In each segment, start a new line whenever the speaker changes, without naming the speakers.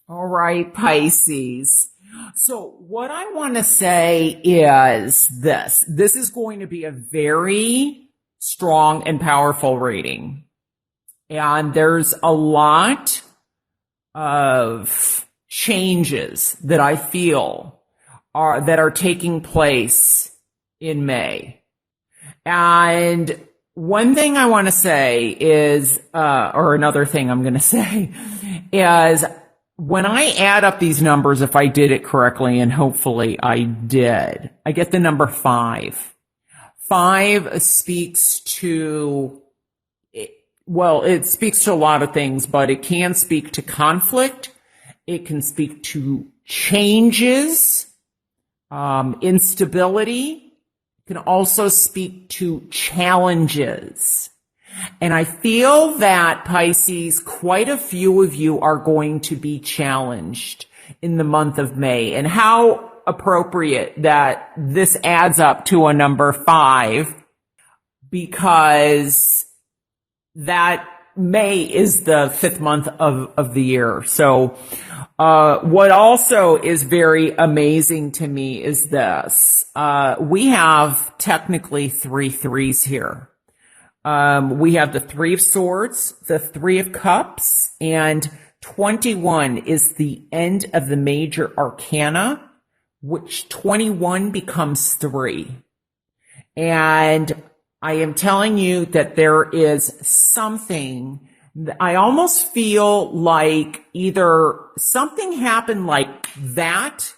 All right, Pisces. So what I want to say is this. This is going to be a very strong and powerful reading. And there's a lot of changes that I feel that are taking place in May. And one thing I want to say is, or another thing I'm going to say is, when I add up these numbers, if I did it correctly, and hopefully I did, I get the number 5. 5 speaks to, well, it speaks to a lot of things, but it can speak to conflict. It can speak to changes, instability. It can also speak to challenges. And I feel that, Pisces, quite a few of you are going to be challenged in the month of May. And how appropriate that this adds up to a number 5, because that May is the 5th month of the year. So what also is very amazing to me is this. We have technically 3 threes here. We have the 3 of Swords, the 3 of Cups, and 21 is the end of the major arcana, which 21 becomes 3. And I am telling you that there is something, I almost feel like either something happened like that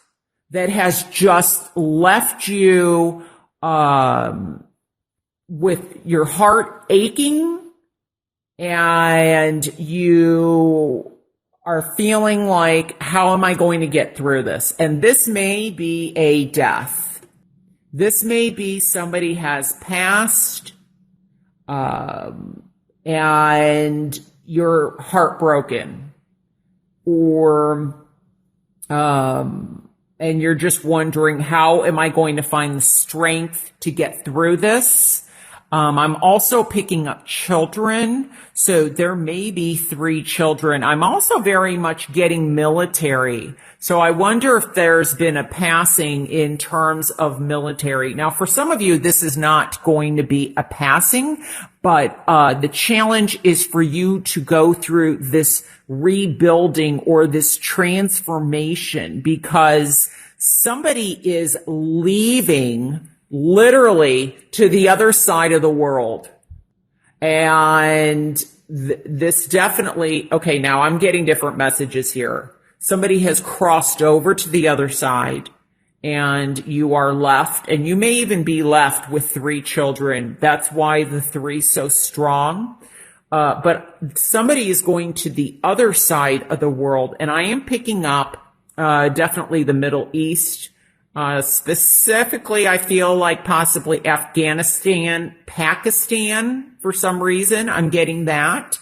has just left you, with your heart aching, and you are feeling like, how am I going to get through this? And this may be a death. This may be somebody has passed, and you're heartbroken, or, and you're just wondering, how am I going to find the strength to get through this? I'm also picking up children, so there may be 3 children. I'm also very much getting military. So I wonder if there's been a passing in terms of military. Now, for some of you, this is not going to be a passing, but the challenge is for you to go through this rebuilding or this transformation, because somebody is leaving literally to the other side of the world. And this definitely, okay, now I'm getting different messages here. Somebody has crossed over to the other side, and you are left, and you may even be left with 3 children. That's why the 3 is so strong. But somebody is going to the other side of the world, and I am picking up definitely the Middle East. Specifically, I feel like possibly Afghanistan, Pakistan, for some reason. I'm getting that.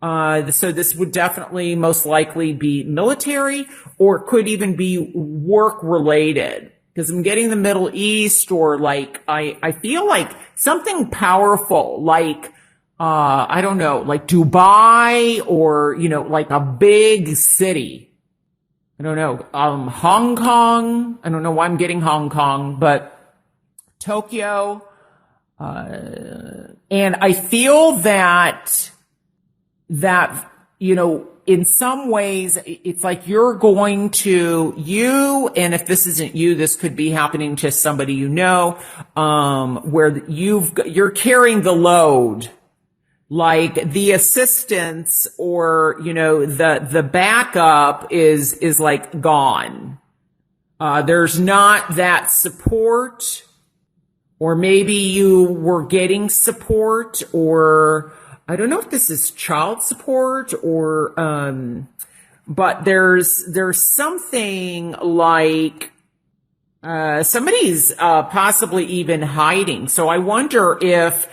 So this would definitely most likely be military, or it could even be work related, because I'm getting the Middle East, or like, I feel like something powerful, like, I don't know, like Dubai, or, like a big city. I don't know, Hong Kong. I don't know why I'm getting Hong Kong, but Tokyo. And I feel that, in some ways, it's like you're going to, and if this isn't you, this could be happening to somebody where you're carrying the load. Like the assistance, or, the backup is like gone. There's not that support, or maybe you were getting support, or I don't know if this is child support, or, but there's something like, somebody's, possibly even hiding. So I wonder if,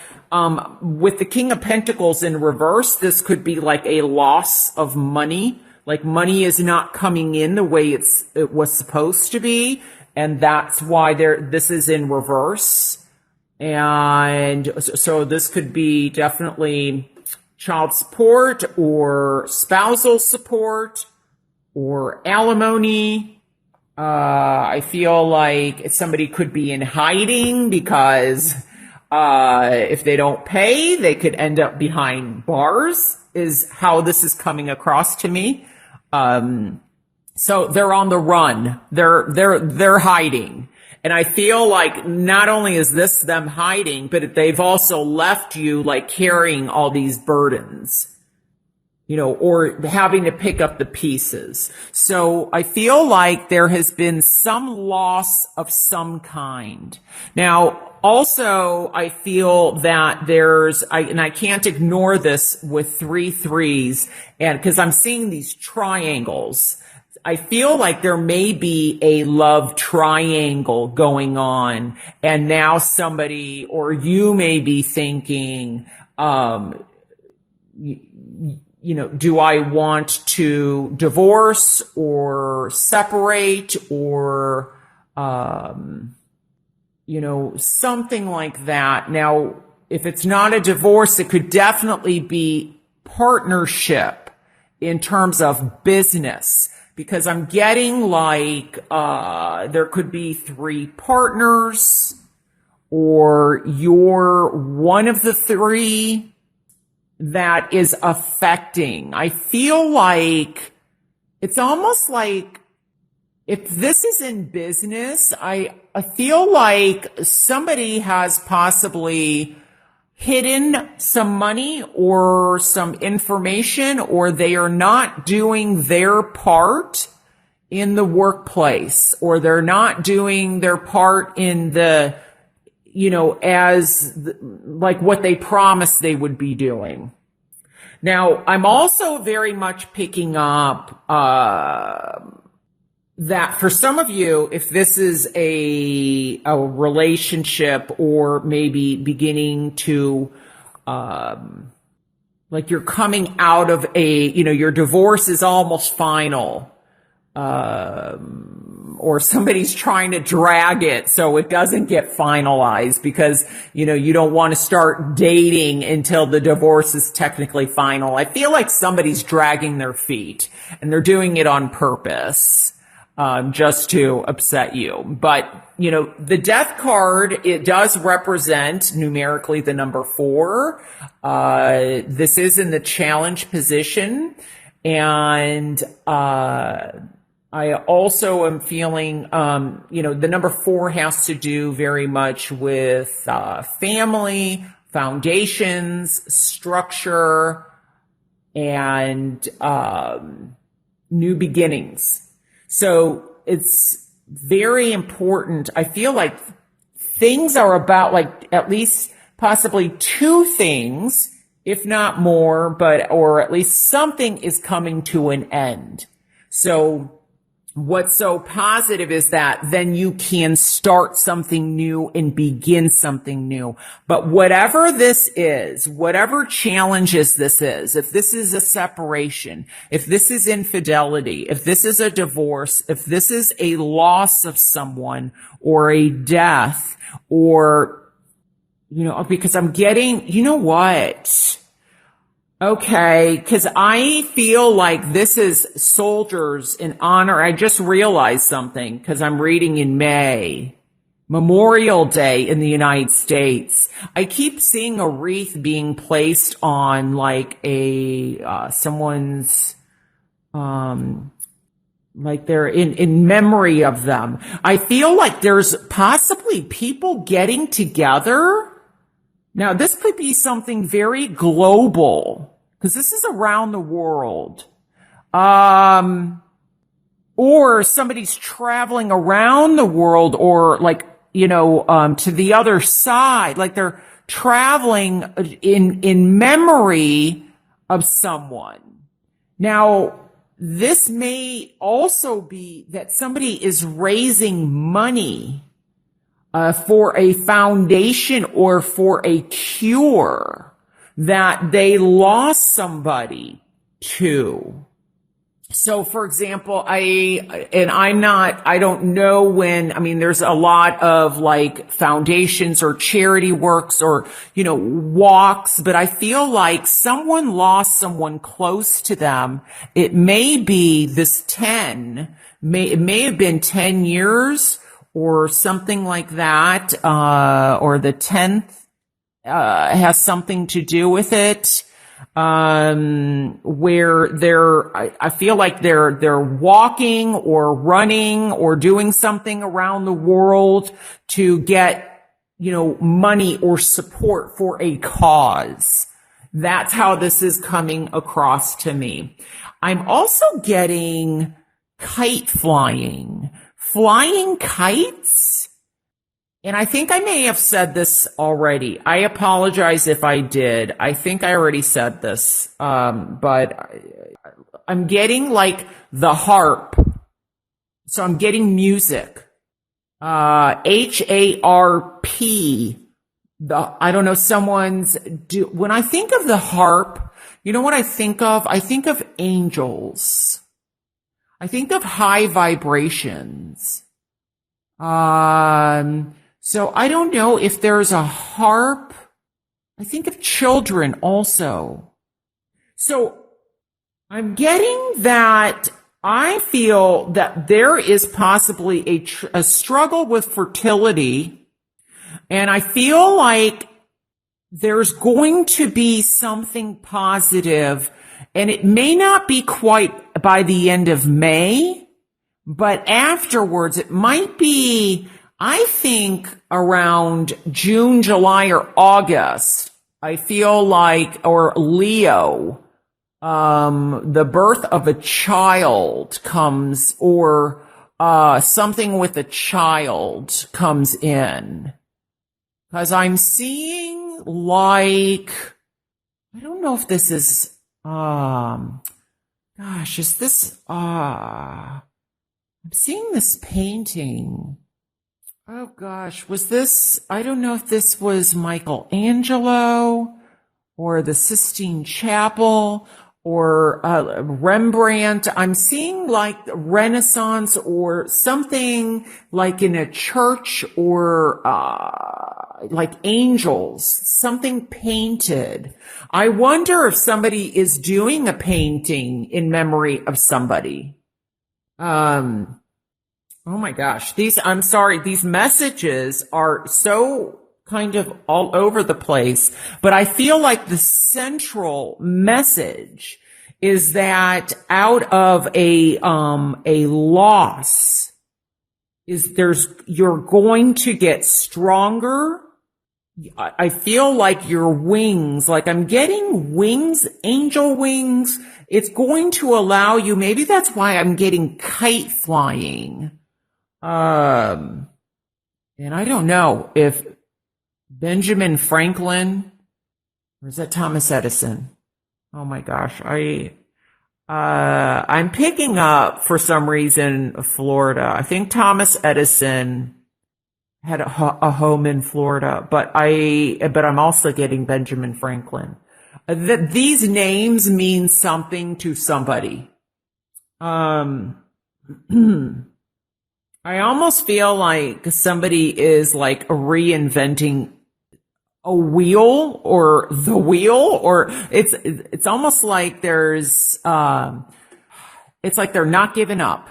with the King of Pentacles in reverse, this could be like a loss of money. Like money is not coming in the way it was supposed to be. And that's why this is in reverse. And so this could be definitely child support or spousal support. or alimony. I feel like somebody could be in hiding because if they don't pay, they could end up behind bars, is how this is coming across to me. So they're on the run. They're hiding. And I feel like not only is this them hiding, but they've also left you like carrying all these burdens, or having to pick up the pieces. So I feel like there has been some loss of some kind. Now, also, I feel that and I can't ignore this with 3 3s, and because I'm seeing these triangles. I feel like there may be a love triangle going on, and now somebody, or you may be thinking, do I want to divorce or separate or, something like that. Now, if it's not a divorce, it could definitely be partnership in terms of business, because I'm getting like, there could be 3 partners, or you're one of the 3 that is affecting. I feel like it's almost like if this is in business, I feel like somebody has possibly hidden some money or some information, or they are not doing their part in the workplace, or they're not doing their part in the, like what they promised they would be doing. Now, I'm also very much picking up, that for some of you, if this is a relationship, or maybe beginning to, like you're coming out of your divorce is almost final, or somebody's trying to drag it so it doesn't get finalized because, you don't want to start dating until the divorce is technically final. I feel like somebody's dragging their feet, and they're doing it on purpose. Just to upset you. But, the death card, it does represent numerically the number 4. This is in the challenge position. And, I also am feeling, the number 4 has to do very much with, family, foundations, structure, and, new beginnings. So it's very important. I feel like things are about like at least possibly 2 things, if not more, or at least something is coming to an end. So what's so positive is that then you can start something new and begin something new. But whatever this is, whatever challenges this is, if this is a separation, if this is infidelity, if this is a divorce, if this is a loss of someone or a death, or, because I'm getting, what? Okay, because I feel like this is soldiers in honor. I just realized something because I'm reading in May, Memorial Day in the United States. I keep seeing a wreath being placed on like someone's, like they're in memory of them. I feel like there's possibly people getting together. Now, this could be something very global, because this is around the world. Or somebody's traveling around the world, or like, to the other side, like they're traveling in memory of someone. Now, this may also be that somebody is raising money for a foundation or for a cure that they lost somebody to. So for example, I don't know when, I mean, there's a lot of like foundations or charity works or, walks, but I feel like someone lost someone close to them. It may be it may have been 10 years or something like that, or the 10th, has something to do with it. Where I feel like they're walking or running or doing something around the world to get, money or support for a cause. That's how this is coming across to me. I'm also getting kite flying kites. And I think I may have said this already. I apologize if I did. I think I already said this. But I'm getting like the harp. So I'm getting music. HARP. I don't know, when I think of the harp, you know what I think of? I think of angels. I think of high vibrations. So I don't know if there's a harp. I think of children also. So I'm getting that I feel that there is possibly a struggle with fertility. And I feel like there's going to be something positive, and it may not be quite by the end of May, but afterwards it might be, I think, around June, July, or August. I feel like, or Leo, the birth of a child comes, or something with a child comes in. Because I'm seeing like, I don't know if this is, is this, I'm seeing this painting. Oh gosh, I don't know if this was Michelangelo or the Sistine Chapel or Rembrandt. I'm seeing like Renaissance or something like in a church, or like angels, something painted. I wonder if somebody is doing a painting in memory of somebody. Oh my gosh. These messages are so kind of all over the place, but I feel like the central message is that out of a loss you're going to get stronger. I feel like your wings, like I'm getting wings, angel wings. It's going to allow you, maybe that's why I'm getting kite flying. And I don't know if Benjamin Franklin, or is that Thomas Edison? Oh my gosh. I'm picking up for some reason Florida. I think Thomas Edison had a home in Florida, but I'm also getting Benjamin Franklin. These names mean something to somebody. I almost feel like somebody is like reinventing a wheel, or the wheel, or it's almost like it's like they're not giving up.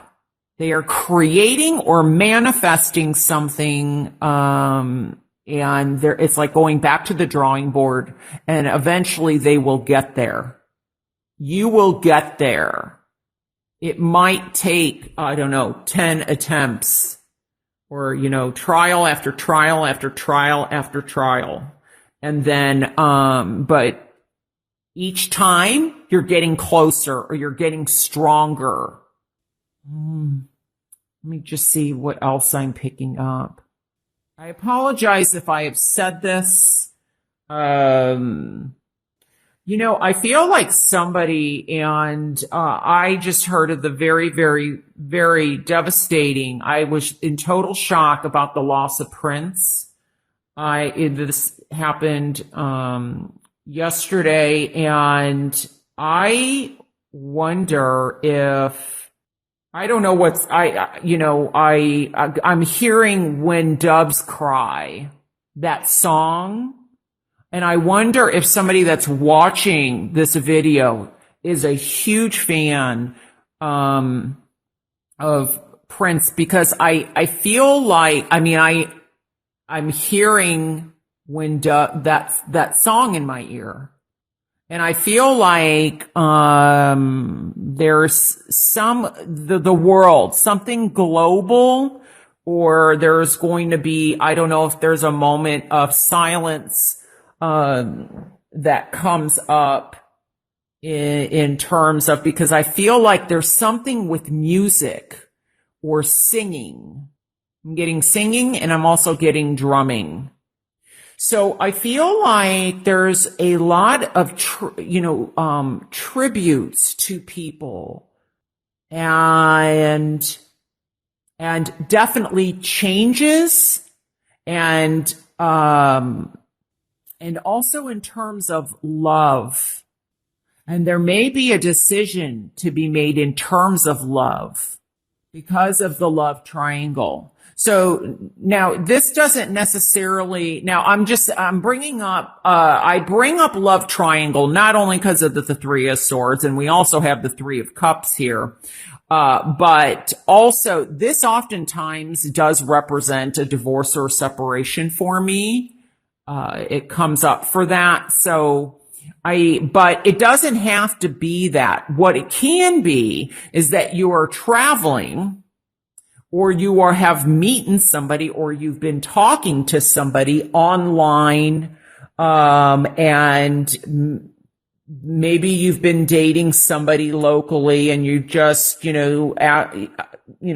They are creating or manifesting something, and it's like going back to the drawing board, and eventually they will get there. You will get there. It might take, 10 attempts, or, trial after trial after trial after trial. And then, but each time you're getting closer, or you're getting stronger. Let me just see what else I'm picking up. I apologize if I have said this. I feel like somebody, and I just heard of the very, very, very devastating. I was in total shock about the loss of Prince. This happened yesterday, and I wonder if I don't know what's I'm hearing When Doves Cry, that song, and I wonder if somebody that's watching this video is a huge fan of Prince, because I feel like, I'm hearing that song in my ear. And I feel like there's the world, something global, or there's going to be, I don't know if there's a moment of silence that comes up in terms of, because I feel like there's something with music or singing. I'm getting singing, and I'm also getting drumming. So I feel like there's a lot of, tributes to people, and definitely changes, and also in terms of love. And there may be a decision to be made in terms of love because of the love triangle. So now this doesn't necessarily, now I'm bringing up, I bring up love triangle, not only because of the Three of Swords, and we also have the Three of Cups here, but also this oftentimes does represent a divorce or separation for me. It comes up for that. So but it doesn't have to be that. What it can be is that you are traveling, or you have meeting somebody, or you've been talking to somebody online, and maybe you've been dating somebody locally, and you just,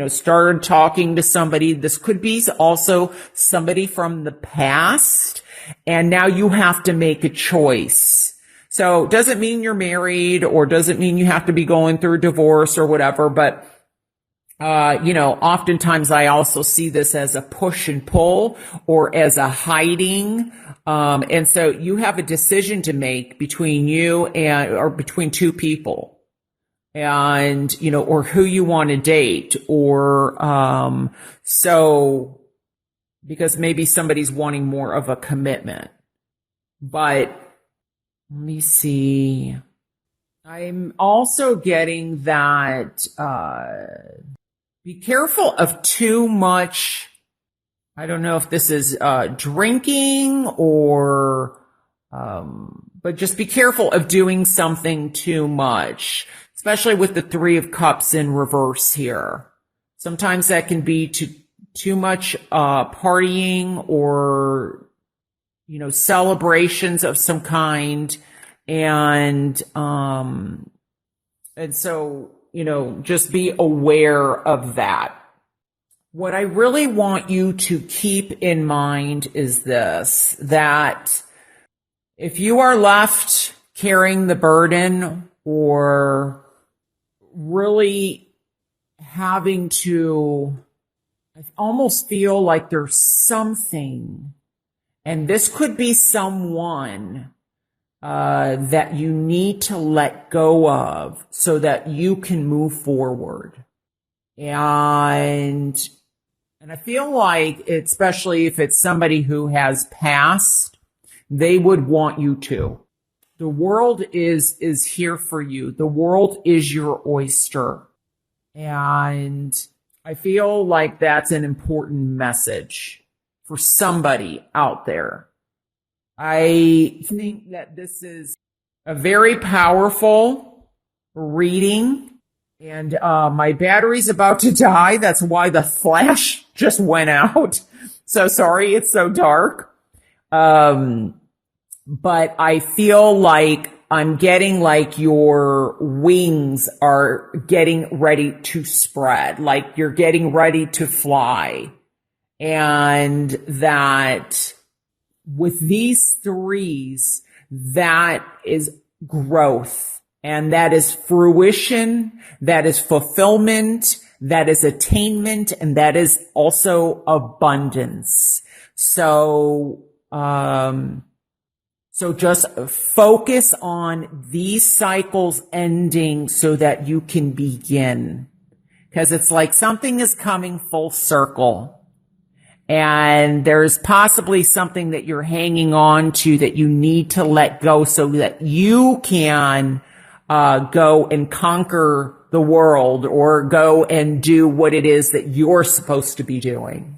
started talking to somebody. This could be also somebody from the past, and now you have to make a choice. So doesn't mean you're married, or doesn't mean you have to be going through a divorce or whatever, but oftentimes I also see this as a push and pull, or as a hiding. And so you have a decision to make between you or between two people, and, or who you want to date, or, because maybe somebody's wanting more of a commitment. But let me see. I'm also getting that, be careful of too much. I don't know if this is drinking, or but just be careful of doing something too much, especially with the Three of Cups in reverse here. Sometimes that can be too much partying, or celebrations of some kind, and so just be aware of that. What I really want you to keep in mind is this, that if you are left carrying the burden, or really having to, I almost feel like there's something, and this could be someone that you need to let go of so that you can move forward. And I feel like, especially if it's somebody who has passed, they would want you to. The world is here for you. The world is your oyster. And I feel like that's an important message for somebody out there. I think that this is a very powerful reading, and my battery's about to die. That's why the flash just went out. So sorry, it's so dark. But I feel like I'm getting like your wings are getting ready to spread, like you're getting ready to fly, and that with these threes, that is growth, and that is fruition, that is fulfillment, that is attainment, and that is also abundance. So So just focus on these cycles ending so that you can begin. Because it's like something is coming full circle. And there's possibly something that you're hanging on to that you need to let go so that you can go and conquer the world or go and do what it is that you're supposed to be doing.